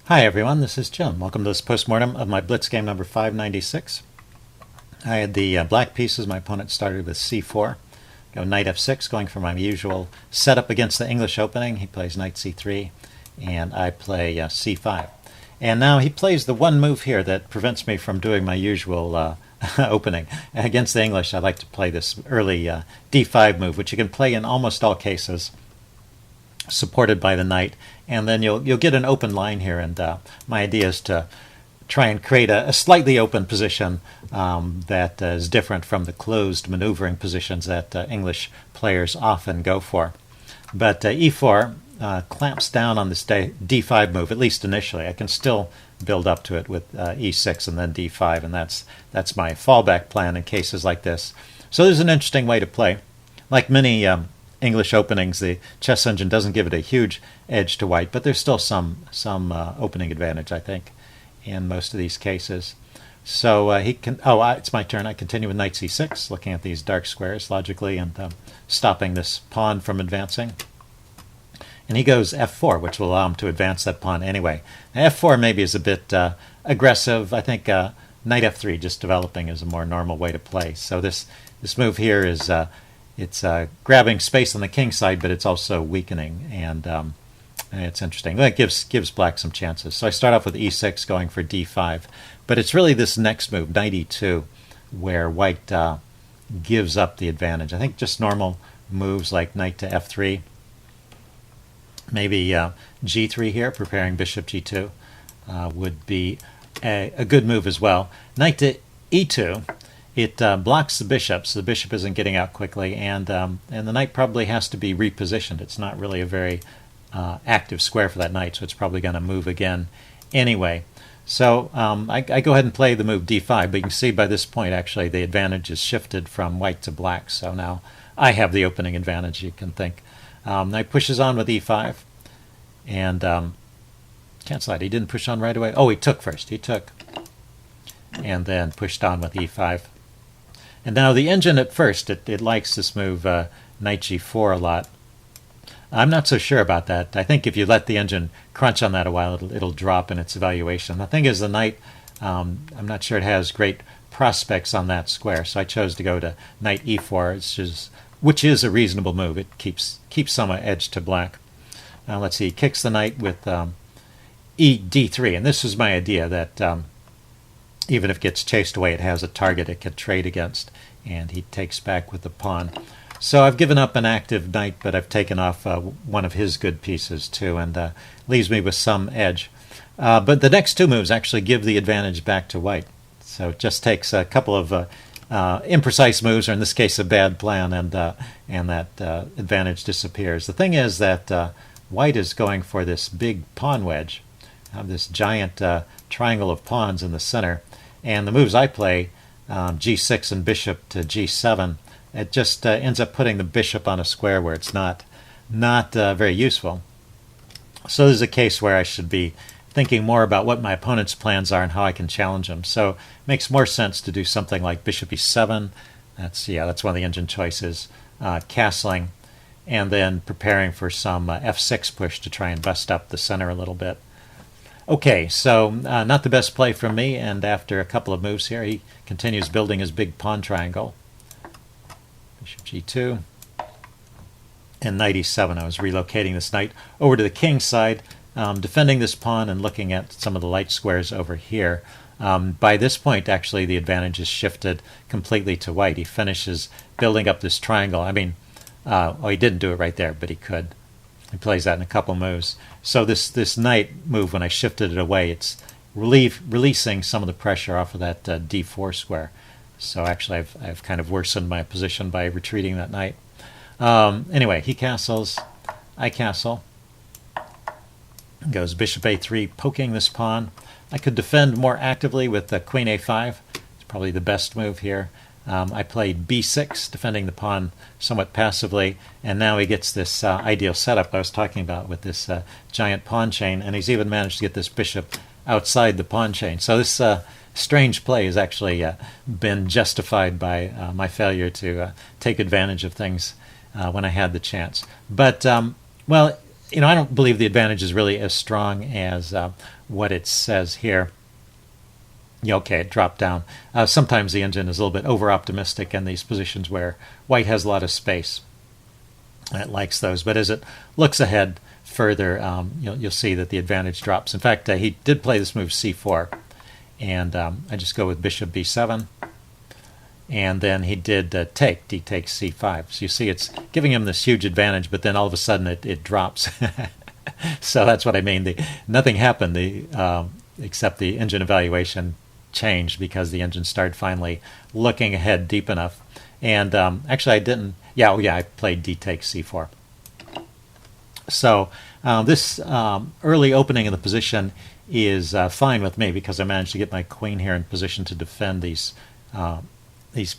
Hi everyone, this is Jim. Welcome to this postmortem of my Blitz game number 596. I had the black pieces. My opponent started with c4. Go knight f6, going for my usual setup against the English opening. He plays knight c3, and I play c5. And now he plays the one move here that prevents me from doing my usual opening. Against the English, I like to play this early d5 move, which you can play in almost all cases, supported by the knight, and then you'll get an open line here. And my idea is to try and create a slightly open position that is different from the closed maneuvering positions that English players often go for. But e4 clamps down on this d5 move, at least initially. I can still build up to it with e6 and then d5, and that's my fallback plan in cases like this. So there's an interesting way to play. Like many English openings, the chess engine doesn't give it a huge edge to white, but there's still some opening advantage, I think, in most of these cases. So he can. It's my turn. I continue with knight c6, looking at these dark squares logically and stopping this pawn from advancing. And he goes f4, which will allow him to advance that pawn anyway. Now, f4 maybe is a bit aggressive. I think knight f3 just developing is a more normal way to play. So this move here is it's grabbing space on the king side, but it's also weakening, and it's interesting. That gives black some chances. So I start off with e6, going for d5, but it's really this next move, knight e2, where white gives up the advantage. I think just normal moves like knight to f3, maybe g3 here, preparing bishop g2, would be a good move as well. Knight to e2. It blocks the bishop, so the bishop isn't getting out quickly, and the knight probably has to be repositioned. It's not really a very active square for that knight, so it's probably going to move again anyway. So I go ahead and play the move d5, but you can see by this point, actually, the advantage is shifted from white to black, so now I have the opening advantage, you can think. Knight pushes on with e5, and cancel that. He didn't push on right away. Oh, he took first. He took, and then pushed on with e5. And now the engine at first, it likes this move knight g4 a lot. I'm not so sure about that. I think if you let the engine crunch on that a while, it'll drop in its evaluation. The thing is, the knight, I'm not sure it has great prospects on that square, so I chose to go to knight e4, which is a reasonable move. It keeps some edge to black. Now let's see, he kicks the knight with d3, and this is my idea that even if it gets chased away, it has a target it can trade against, and he takes back with the pawn. So I've given up an active knight, but I've taken off one of his good pieces too, and leaves me with some edge. But the next two moves actually give the advantage back to white. So it just takes a couple of imprecise moves, or in this case a bad plan, and that advantage disappears. The thing is that white is going for this big pawn wedge. I have this giant triangle of pawns in the center, and the moves I play, g6 and bishop to g7, it just ends up putting the bishop on a square where it's not very useful. So there's a case where I should be thinking more about what my opponent's plans are and how I can challenge them. So it makes more sense to do something like bishop e7. That's one of the engine choices. Castling, and then preparing for some f6 push to try and bust up the center a little bit. Okay, so not the best play from me, and after a couple of moves here, he continues building his big pawn triangle. Bishop g2, and knight e7. I was relocating this knight over to the king's side, defending this pawn and looking at some of the light squares over here. By this point, actually, the advantage is shifted completely to white. He finishes building up this triangle. I mean, he didn't do it right there, but he could. He plays that in a couple moves. So this knight move, when I shifted it away, it's releasing some of the pressure off of that d4 square. So actually, I've kind of worsened my position by retreating that knight. Anyway, he castles. I castle. Goes bishop a3, poking this pawn. I could defend more actively with queen a5. It's probably the best move here. I played b6, defending the pawn somewhat passively, and now he gets this ideal setup I was talking about with this giant pawn chain, and he's even managed to get this bishop outside the pawn chain. So this strange play has actually been justified by my failure to take advantage of things when I had the chance. But, well, I don't believe the advantage is really as strong as what it says here. Yeah, okay, it dropped down. Sometimes the engine is a little bit over-optimistic in these positions where white has a lot of space. It likes those, but as it looks ahead further, you'll see that the advantage drops. In fact, he did play this move c4, and I just go with bishop b7, and then he did take, d takes c5. So you see it's giving him this huge advantage, but then all of a sudden it drops. So that's what I mean. Nothing happened except the engine evaluation changed because the engine started finally looking ahead deep enough. And actually I didn't, I played d takes c4. So this early opening of the position is fine with me because I managed to get my queen here in position to defend these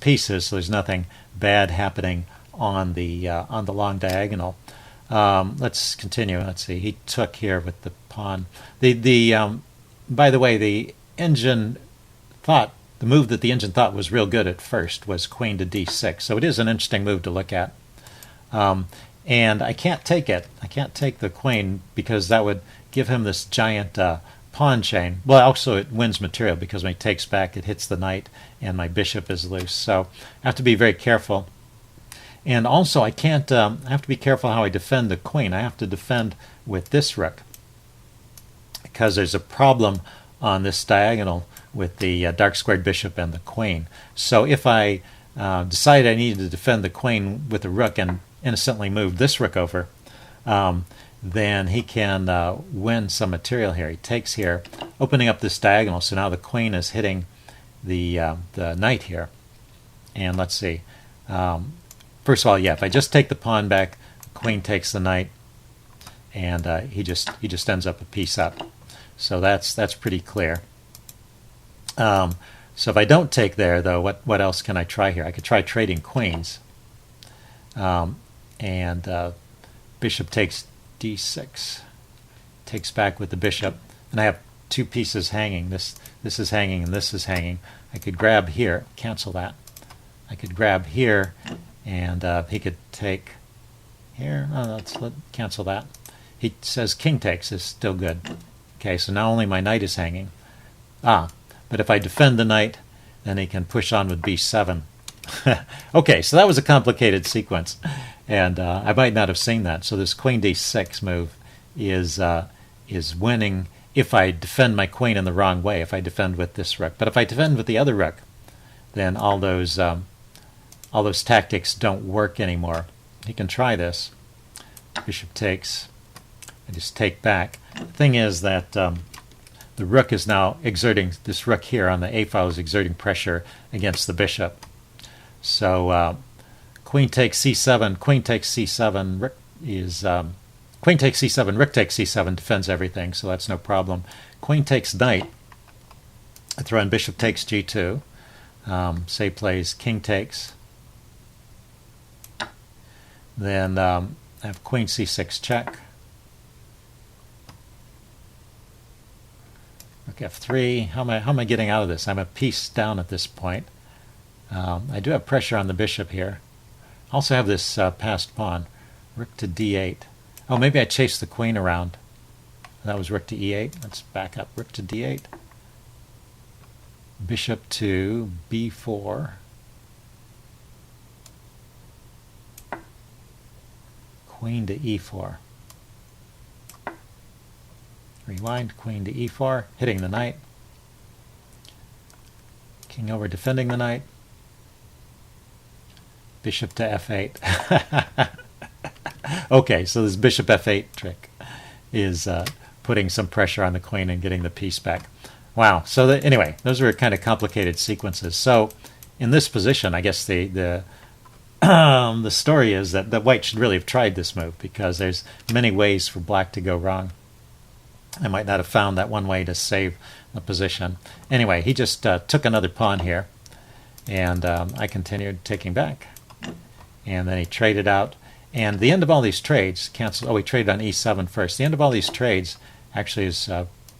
pieces, so there's nothing bad happening on the long diagonal. Let's continue. Let's see. He took here with the pawn. By the way, the move that the engine thought was real good at first was queen to d6. So it is an interesting move to look at. And I can't take it. I can't take the queen because that would give him this giant pawn chain. Well, also it wins material because when he takes back, it hits the knight and my bishop is loose. So I have to be very careful. And also I can't, I have to be careful how I defend the queen. I have to defend with this rook because there's a problem on this diagonal with the dark squared bishop and the queen. So if I decide I needed to defend the queen with the rook and innocently move this rook over, then he can win some material here. He takes here, opening up this diagonal, so now the queen is hitting the knight here. And let's see. First of all, if I just take the pawn back, the queen takes the knight, and he just ends up a piece up. So that's pretty clear. So if I don't take there, though, what else can I try here? I could try trading queens. And bishop takes d6, takes back with the bishop, and I have two pieces hanging. This is hanging and this is hanging. I could grab here, cancel that. I could grab here, and he could take here. Let's cancel that. He says king takes is still good. Okay, so now only my knight is hanging. But if I defend the knight, then he can push on with b7. Okay, so that was a complicated sequence, and I might not have seen that. So this queen d6 move is winning if I defend my queen in the wrong way, if I defend with this rook. But if I defend with the other rook, then all those tactics don't work anymore. He can try this. Bishop takes. I just take back. The thing is that the rook is now exerting, this rook here on the a file is exerting pressure against the bishop. So queen takes c7, queen takes c7, rook is queen takes c7, rook takes c7 defends everything, so that's no problem. Queen takes knight. I throw in bishop takes g2. Say plays king takes. Then I have queen c6 check. Rook f3. How am I getting out of this? I'm a piece down at this point. I do have pressure on the bishop here. I also have this passed pawn. Rook to d8. Oh, maybe I chased the queen around. That was rook to e8. Let's back up. Rook to d8. Bishop to b4. Queen to e4. Rewind, queen to e4, hitting the knight. King over, defending the knight. Bishop to f8. Okay, so this bishop f8 trick is putting some pressure on the queen and getting the piece back. Wow, so anyway, those were kind of complicated sequences. So in this position, I guess the story is that white should really have tried this move because there's many ways for black to go wrong. I might not have found that one way to save the position. Anyway, he just took another pawn here, and I continued taking back. And then he traded out. And the end of all these trades, canceled. Oh, he traded on e7 first. The end of all these trades actually is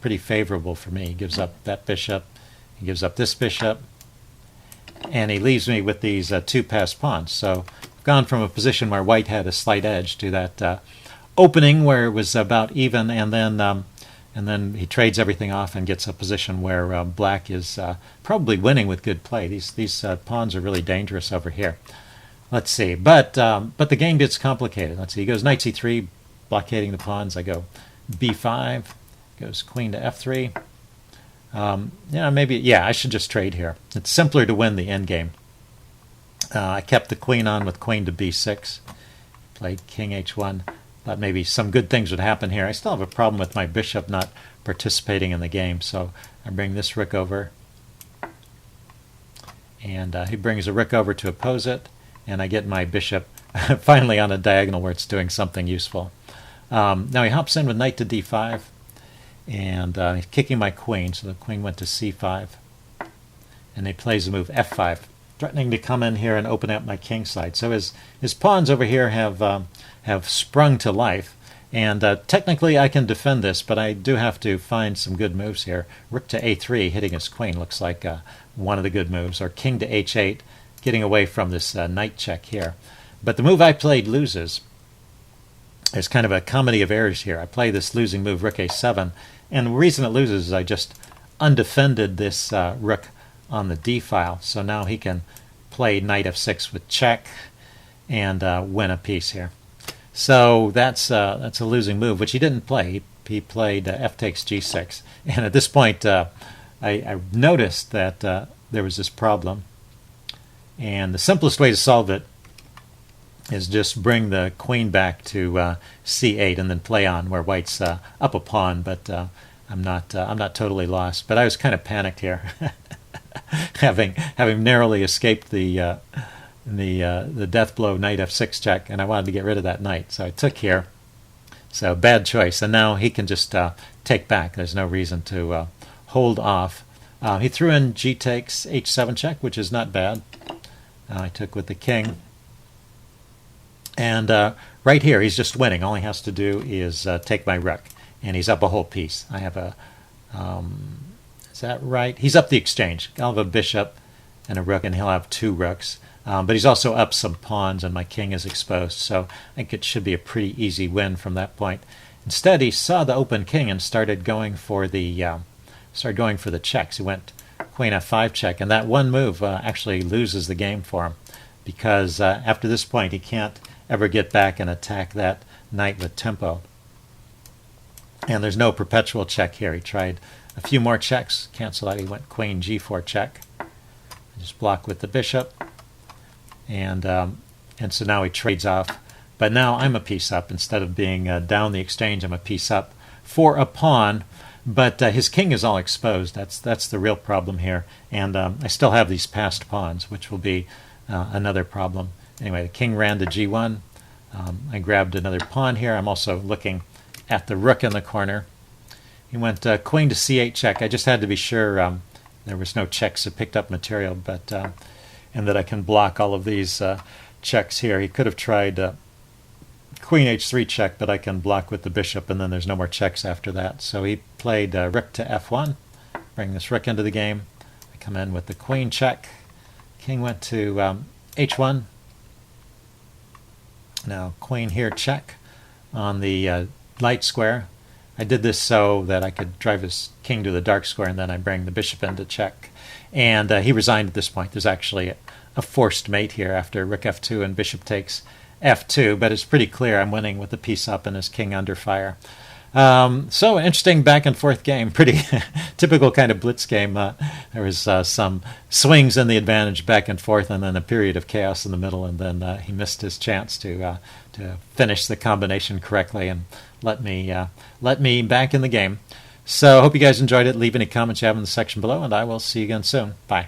pretty favorable for me. He gives up that bishop. He gives up this bishop. And he leaves me with these two passed pawns. So I've gone from a position where white had a slight edge to that opening where it was about even, and then he trades everything off and gets a position where black is probably winning with good play. These pawns are really dangerous over here. Let's see, but the game gets complicated. Let's see, he goes knight c3, blockading the pawns. I go b5, goes queen to f3. I should just trade here. It's simpler to win the endgame. I kept the queen on with queen to b6, played king h1. Thought maybe some good things would happen here. I still have a problem with my bishop not participating in the game, so I bring this rook over, and he brings a rook over to oppose it, and I get my bishop finally on a diagonal where it's doing something useful. Now he hops in with knight to d5, and he's kicking my queen, so the queen went to c5, and he plays the move f5, threatening to come in here and open up my king side. So his pawns over here have sprung to life, and technically I can defend this, but I do have to find some good moves here. Rook to a3, hitting his queen, looks like one of the good moves, or king to h8, getting away from this knight check here. But the move I played loses. There's kind of a comedy of errors here. I play this losing move, rook a7, and the reason it loses is I just undefended this rook on the d file, so now he can play knight f6 with check and win a piece here. So that's a losing move, which he didn't play. He played f takes g6, and at this point I noticed that there was this problem, and the simplest way to solve it is just bring the queen back to c8 and then play on where white's up a pawn. But I'm not totally lost. But I was kind of panicked here, having narrowly escaped the death blow knight f6 check, and I wanted to get rid of that knight, so I took here. So bad choice, and now he can just take back. There's no reason to hold off. He threw in g takes h7 check, which is not bad. I took with the king. And right here, he's just winning. All he has to do is take my rook, and he's up a whole piece. I have a, is that right? He's up the exchange. I'll have a bishop and a rook, and he'll have two rooks. But he's also up some pawns, and my king is exposed. So I think it should be a pretty easy win from that point. Instead, he saw the open king and started going for the checks. He went queen f5 check, and that one move actually loses the game for him, because after this point, he can't ever get back and attack that knight with tempo. And there's no perpetual check here. He tried a few more checks, cancel out. He went queen g4 check. I just block with the bishop, and so now he trades off. But now I'm a piece up. Instead of being down the exchange, I'm a piece up for a pawn. But his king is all exposed. That's the real problem here. And I still have these passed pawns, which will be another problem. Anyway, the king ran to g1. I grabbed another pawn here. I'm also looking at the rook in the corner. He went queen to c8 check. I just had to be sure there was no checks that picked up material, but and that I can block all of these checks here. He could have tried queen h3 check, but I can block with the bishop, and then there's no more checks after that. So he played rook to f1, bring this rook into the game. I come in with the queen check. King went to h1. Now queen here check on the light square. I did this so that I could drive his king to the dark square, and then I bring the bishop into check. And he resigned at this point. There's actually a forced mate here after rook f2 and bishop takes f2, but it's pretty clear I'm winning with the piece up and his king under fire. So interesting back and forth game, pretty typical kind of blitz game. There was some swings in the advantage back and forth, and then a period of chaos in the middle, and then he missed his chance to finish the combination correctly and let me back in the game. So I hope you guys enjoyed it. Leave any comments you have in the section below, and I will see you again soon. Bye.